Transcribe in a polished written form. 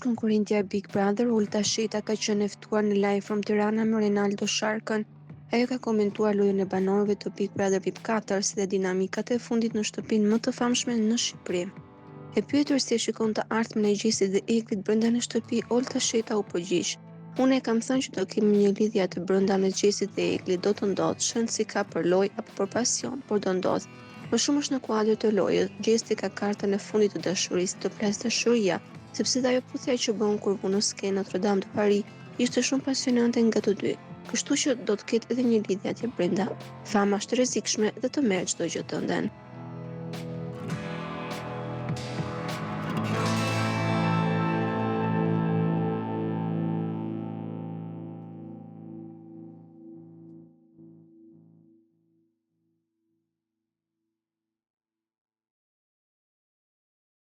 konkurrentja e Big Brother, Ulta Sheta, ka qenë e ftuar në live from Tirana me Ronaldo Sharkën. Ajo ka komentuar lojën e banorëve të Big Brother VIP 4 si dhe dinamikat e fundit në shtëpinë më të famshme në Shqipëri. E pyetur si e shikon të ardhmen e Gjesit dhe Eglit brenda në shtëpi, Ulta Sheta u përgjigj: "Unë e kam thënë që do kemi një lidhje të brenda me Gjesit dhe Eglit, do të ndodh, shën si ka për lojë apo për pasion, por do ndodh. Më shumë është në kuadër të lojës, Gjesti ka kartën e fundit të dashurisë, të plas dashuria, sepse dhe ajo puthja që bën kur vu në skenë Notre Dame de Paris ishte shumë pasionante nga të dy. Kështu që do të ketë edhe një lidhje atje brenda. Fama është rrezikshme dhe të merr çdo gjë të nden."